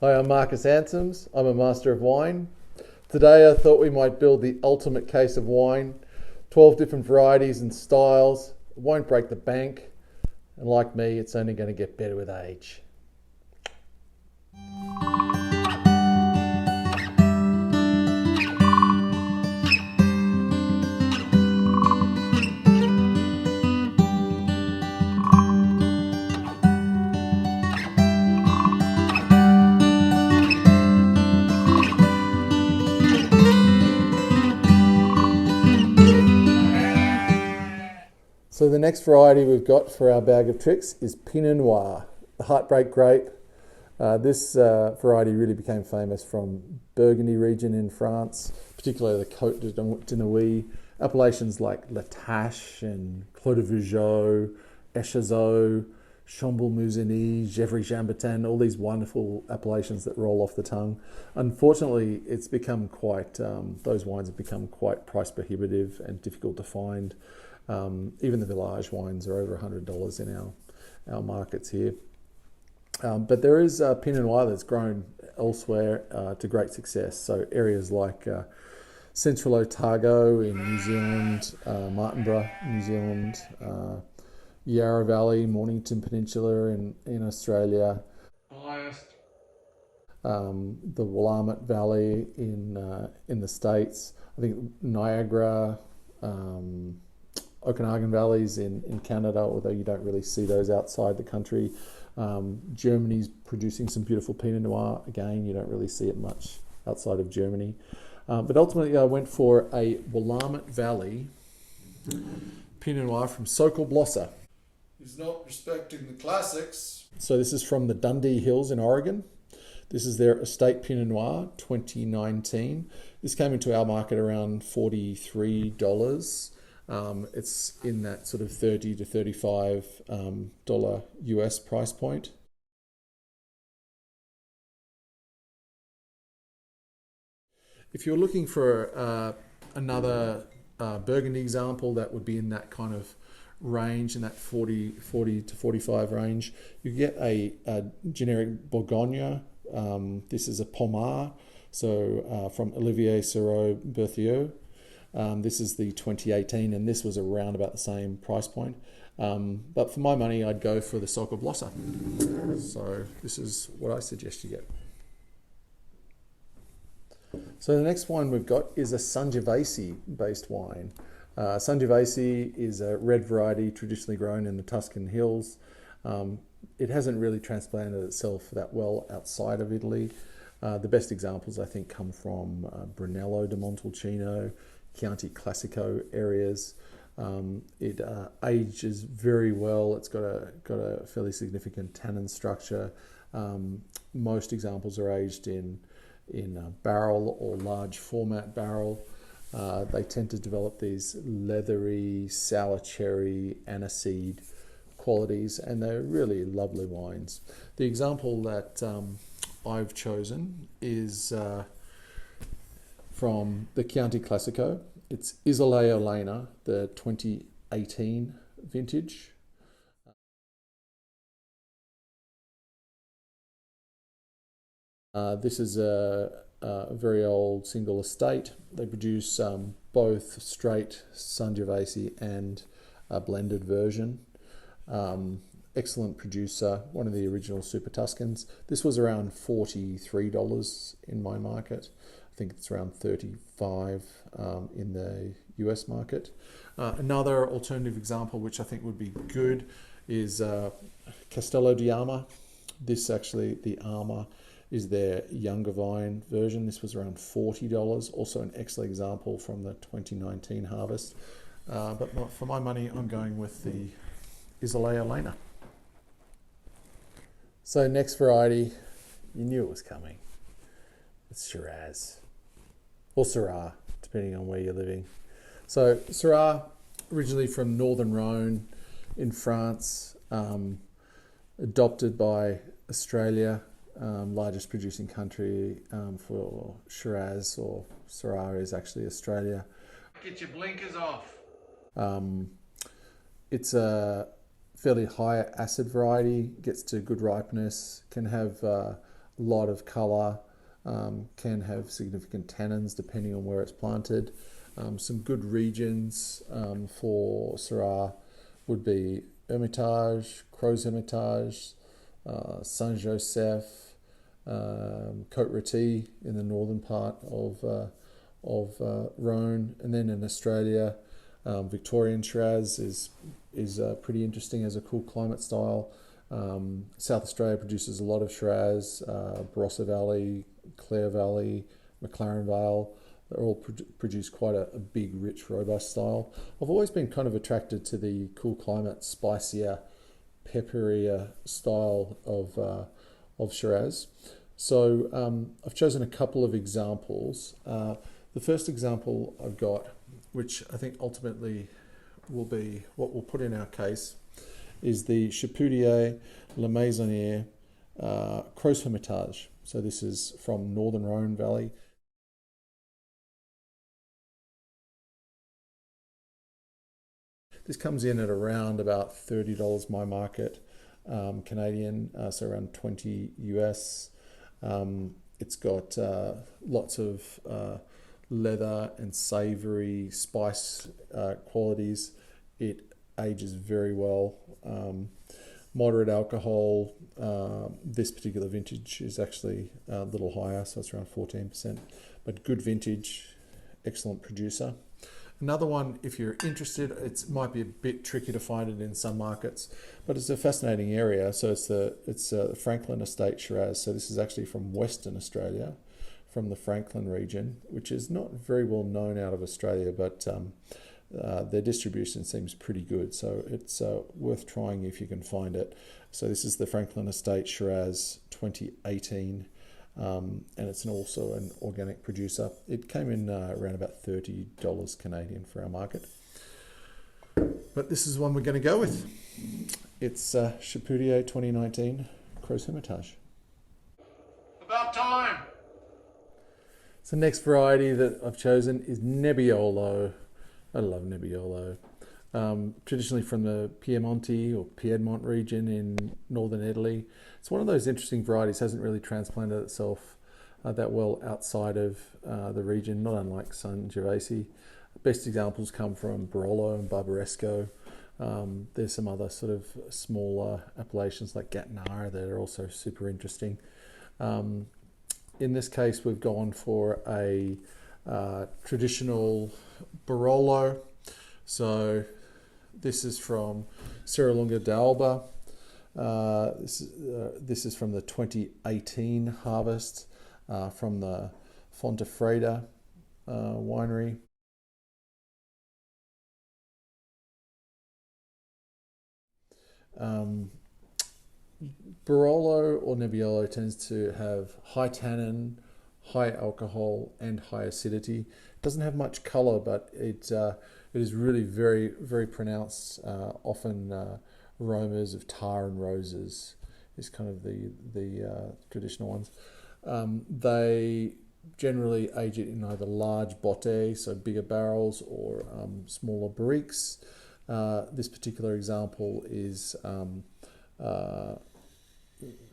Hi, I'm Marcus Ansems. I'm a master of wine. Today I thought we might build the ultimate case of wine. 12 different varieties and styles. It won't break the bank. And like me, it's only going to get better with age. So the next variety we've got for our bag of tricks is Pinot Noir, the heartbreak grape. This variety really became famous from Burgundy region in France, particularly the Côte de Nuit. Appellations like La Tâche and Chateau Peugeot, Echazot, Chambord-Musigny, Gevrey-Chambertin, all these wonderful appellations that roll off the tongue. Unfortunately, it's become those wines have become quite price prohibitive and difficult to find. Even the village wines are over $100 in our markets here. But there is Pinot Noir that's grown elsewhere to great success. So areas like Central Otago in New Zealand, Martinborough, New Zealand, Yarra Valley, Mornington Peninsula in Australia, the Willamette Valley in the States. I think Niagara, Okanagan Valleys in Canada, although you don't really see those outside the country. Germany's producing some beautiful Pinot Noir. Again, you don't really see it much outside of Germany. But ultimately, I went for a Willamette Valley Pinot Noir from Sokol Blossa. He's not respecting the classics. So this is from the Dundee Hills in Oregon. This is their Estate Pinot Noir 2019. This came into our market around $43. It's in that sort of $30 to $35 US price point. If you're looking for another Burgundy example that would be in that kind of range, in that 40 to 45 range, you get a generic Bourgogne. This is a Pommard, so from Olivier Serrault-Berthier. This is the 2018, and this was around about the same price point. But for my money, I'd go for the Sokol Blossa. So this is what I suggest you get. So the next wine we've got is a Sangiovese-based wine. Sangiovese is a red variety traditionally grown in the Tuscan hills. It hasn't really transplanted itself that well outside of Italy. The best examples, I think, come from Brunello di Montalcino, Chianti Classico areas. It ages very well. It's got a fairly significant tannin structure. Most examples are aged in barrel or large format barrel. They tend to develop these leathery, sour cherry, aniseed qualities, and they're really lovely wines. The example that I've chosen is from the Chianti Classico. It's Isoleo Lena, the 2018 vintage. This is a very old single estate. They produce both straight Sangiovese and a blended version. Excellent producer, one of the original Super Tuscans. This was around $43 in my market. I think it's around $35 in the US market. Another alternative example, which I think would be good, is Castello di Arma. This actually, the Arma, is their younger vine version. This was around $40. Also an excellent example from the 2019 harvest. But for my money, I'm going with the Isoleo Lena. So next variety, you knew it was coming. It's Shiraz, or Syrah, depending on where you're living. So Syrah, originally from Northern Rhone in France, adopted by Australia, largest producing country for Shiraz or Syrah is actually Australia. Get your blinkers off. It's a fairly high acid variety, gets to good ripeness, can have a lot of colour, can have significant tannins depending on where it's planted. Some good regions for Syrah would be Hermitage, Crozes Hermitage, Saint-Joseph, Côte-Rôtie in the northern part of Rhône, and then in Australia, Victorian Shiraz is pretty interesting as a cool climate style. South Australia produces a lot of Shiraz, Barossa Valley, Clare Valley, McLaren Vale. They all produce quite a big, rich, robust style. I've always been kind of attracted to the cool climate, spicier, pepperier style of Shiraz. So I've chosen a couple of examples. The first example I've got, which I think ultimately will be what we'll put in our case, is the Chateau La Maisonnière Crozes Hermitage. So this is from Northern Rhône Valley. This comes in at around about $30 my market Canadian, so around 20 US. It's got lots of leather and savory spice qualities. It ages very well. Moderate alcohol. This particular vintage is actually a little higher, so it's around 14%, but good vintage, excellent producer. Another one, if you're interested, it might be a bit tricky to find it in some markets, but it's a fascinating area. So it's the Franklin Estate Shiraz. So this is actually from Western Australia, from the Franklin region, which is not very well known out of Australia, but their distribution seems pretty good. So it's worth trying if you can find it. So this is the Franklin Estate Shiraz 2018. And it's also an organic producer. It came in around about $30 Canadian for our market. But this is one we're going to go with. It's Chateau 2019 Crozes Hermitage. About time. So the next variety that I've chosen is Nebbiolo. I love Nebbiolo. Traditionally from the Piemonte or Piedmont region in northern Italy. It's one of those interesting varieties, hasn't really transplanted itself that well outside of the region, not unlike Sangiovese. Best examples come from Barolo and Barbaresco. There's some other sort of smaller appellations like Gattinara that are also super interesting. In this case, we've gone for a traditional Barolo. So this is from Serralunga d'Alba. This is from the 2018 harvest from the Fontafreda winery. Barolo or Nebbiolo tends to have high tannin, high alcohol, and high acidity. It doesn't have much color, but it is really very, very pronounced. Often aromas of tar and roses is kind of the traditional ones. They generally age it in either large botte, so bigger barrels, or smaller barriques. This particular example is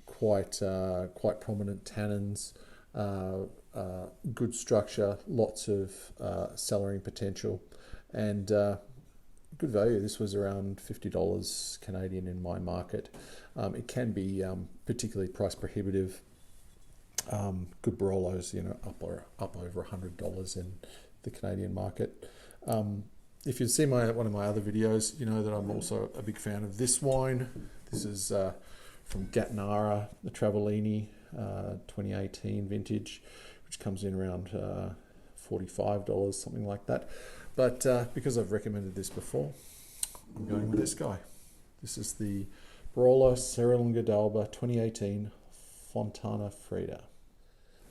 quite prominent tannins, good structure, lots of cellaring potential, and good value. This was around $50 Canadian in my market. It can be particularly price prohibitive. Good Barolos, up over $100 in the Canadian market. If you've seen one of my other videos, you know that I'm also a big fan of this wine. This is from Gattinara, the Travellini 2018 vintage, which comes in around $45, something like that. But because I've recommended this before, I'm going with this guy. This is the Barolo Serralunga d'Alba 2018 Fontana Freda.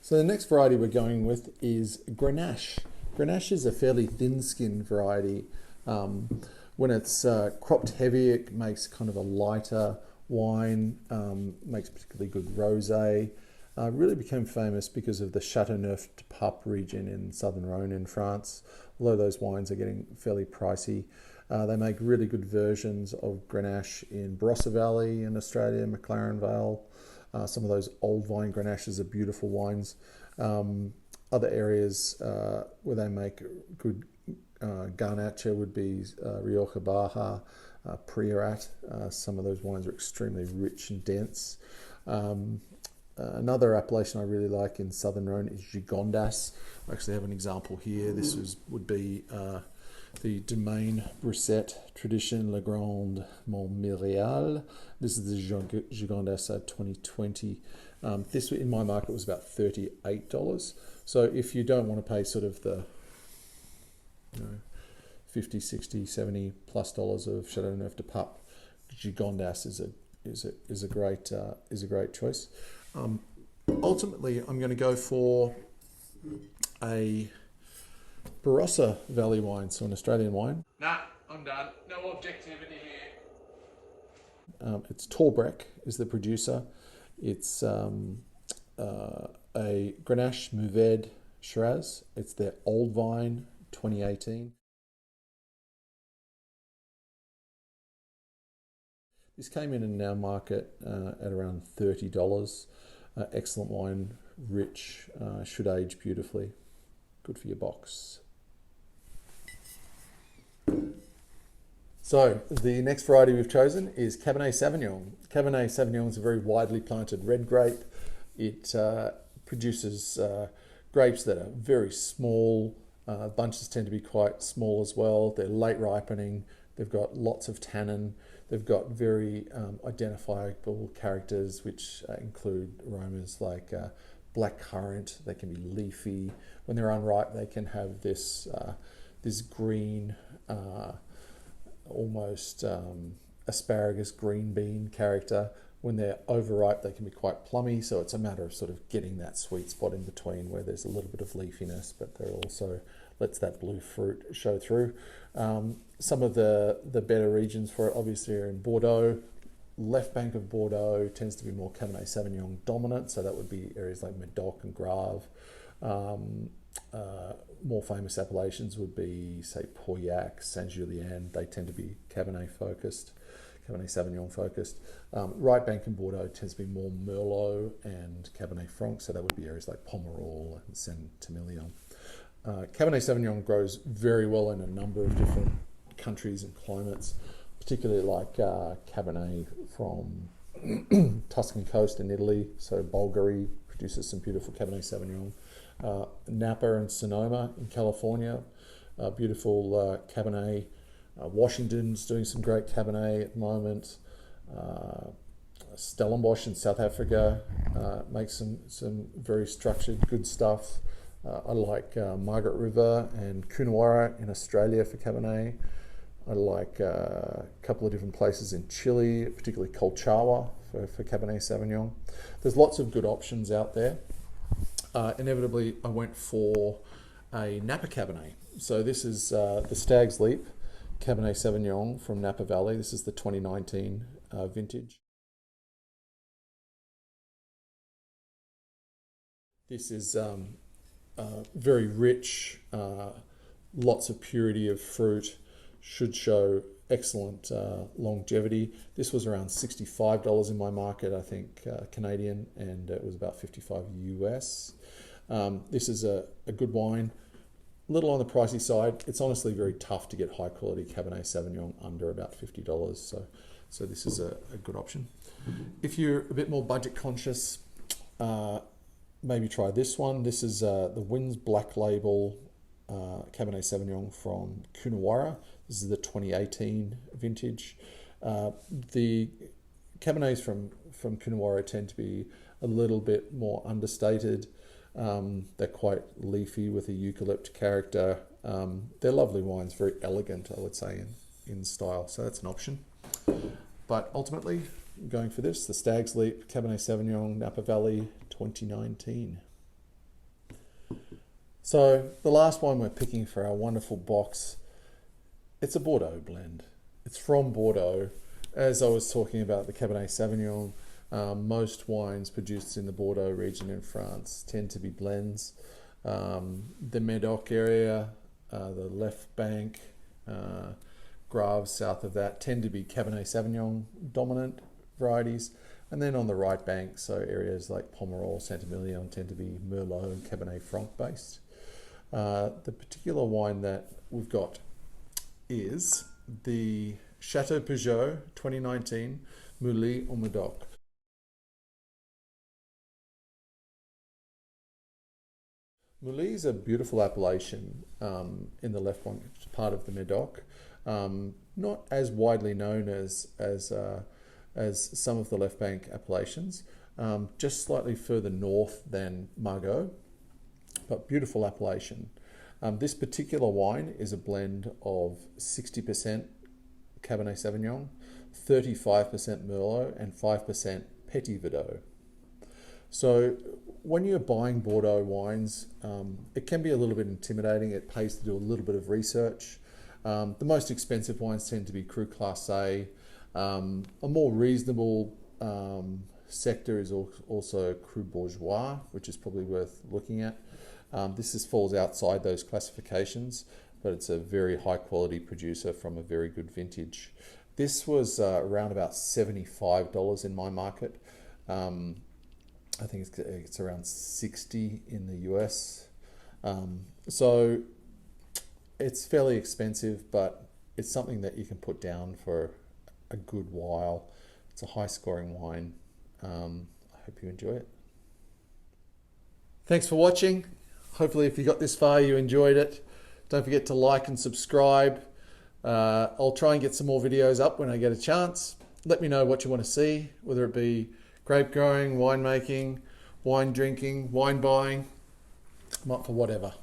So the next variety we're going with is Grenache. Grenache is a fairly thin-skinned variety. When it's cropped heavy, it makes kind of a lighter wine, makes particularly good rosé. Really became famous because of the Châteauneuf-du-Pape region in southern Rhône in France. Although those wines are getting fairly pricey, they make really good versions of Grenache in Barossa Valley in Australia, McLaren Vale, Some of those old vine Grenaches are beautiful wines. Other areas where they make good Garnacha would be Rioja Baja, Priorat. Some of those wines are extremely rich and dense. Another appellation I really like in Southern Rhone is Gigondas. I actually have an example here. This would be the Domaine Brisset Tradition Le Grand Montmirail. This is the Gigondas 2020. This in my market was about $38. So if you don't want to pay sort of the 50, 60, 70 plus dollars of Chateau Neuf de Pape, Gigondas is a great choice. Ultimately, I'm going to go for a Barossa Valley wine, so an Australian wine. Nah, I'm done. No objectivity here. It's Torbreck is the producer. It's a Grenache Mourvèdre Shiraz. It's their Old Vine 2018. This came in our market at around $30. Excellent wine, rich, should age beautifully. Good for your box. So the next variety we've chosen is Cabernet Sauvignon. Cabernet Sauvignon is a very widely planted red grape. It produces grapes that are very small. Bunches tend to be quite small as well. They're late ripening. They've got lots of tannin. They've got very identifiable characters, which include aromas like black currant. They can be leafy. When they're unripe, they can have this green, almost asparagus green bean character. When they're overripe, they can be quite plummy. So it's a matter of sort of getting that sweet spot in between where there's a little bit of leafiness, but there also lets that blue fruit show through. Some of the better regions for it obviously are in Bordeaux. Left bank of Bordeaux tends to be more Cabernet Sauvignon dominant, so that would be areas like Medoc and Grave. More famous appellations would be, say, Pauillac, Saint-Julien. They tend to be Cabernet focused, Cabernet Sauvignon focused. Right bank in Bordeaux tends to be more Merlot and Cabernet Franc, so that would be areas like Pomerol and Saint-Emilion. Cabernet Sauvignon grows very well in a number of different countries and climates, particularly like Cabernet from Tuscan coast in Italy. So Bulgari produces some beautiful Cabernet Sauvignon. Napa and Sonoma in California, beautiful Cabernet. Washington's doing some great Cabernet at the moment. Stellenbosch in South Africa makes some very structured, good stuff. I like Margaret River and Coonawarra in Australia for Cabernet. I like a couple of different places in Chile, particularly Colchagua for Cabernet Sauvignon. There's lots of good options out there. Inevitably, I went for a Napa Cabernet. So this is the Stag's Leap Cabernet Sauvignon from Napa Valley. This is the 2019 vintage. This is very rich, lots of purity of fruit, should show excellent longevity. This was around $65 in my market, I think Canadian, and it was about $55 US. This is a good wine, a little on the pricey side. It's honestly very tough to get high quality Cabernet Sauvignon under about $50, so this is a good option. If you're a bit more budget conscious, maybe try this one. This is the Wynn's Black Label Cabernet Sauvignon from Coonawarra. This is the 2018 vintage. The Cabernets from Coonawarra tend to be a little bit more understated. They're quite leafy with a eucalypt character. They're lovely wines, very elegant, I would say, in style. So that's an option. But ultimately, going for this, the Stag's Leap Cabernet Sauvignon Napa Valley 2019. So the last one we're picking for our wonderful box, it's a Bordeaux blend. It's from Bordeaux. As I was talking about the Cabernet Sauvignon, most wines produced in the Bordeaux region in France tend to be blends. The Medoc area, the left bank, Graves south of that tend to be Cabernet Sauvignon dominant varieties. And then on the right bank, so areas like Pomerol, Saint-Emilion tend to be Merlot and Cabernet Franc based. The particular wine that we've got is the Chateau Peugeot 2019 Mouly au Médoc. Mouly is a beautiful appellation in the left part of the Médoc. Not as widely known as some of the left bank appellations, just slightly further north than Margaux, but beautiful appellation. This particular wine is a blend of 60% Cabernet Sauvignon, 35% Merlot, and 5% Petit Verdot. So when you're buying Bordeaux wines, it can be a little bit intimidating. It pays to do a little bit of research. The most expensive wines tend to be Cru Classé. A more reasonable sector is also Cru Bourgeois, which is probably worth looking at. This falls outside those classifications, but it's a very high quality producer from a very good vintage. This was around about $75 in my market. I think it's around 60 in the US. So it's fairly expensive, but it's something that you can put down for a good while. It's a high scoring wine. I hope you enjoy it. Thanks for watching. Hopefully if you got this far you enjoyed it. Don't forget to like and subscribe. I'll try and get some more videos up when I get a chance. Let me know what you want to see, whether it be grape growing, winemaking, wine drinking, wine buying. I'm up for whatever.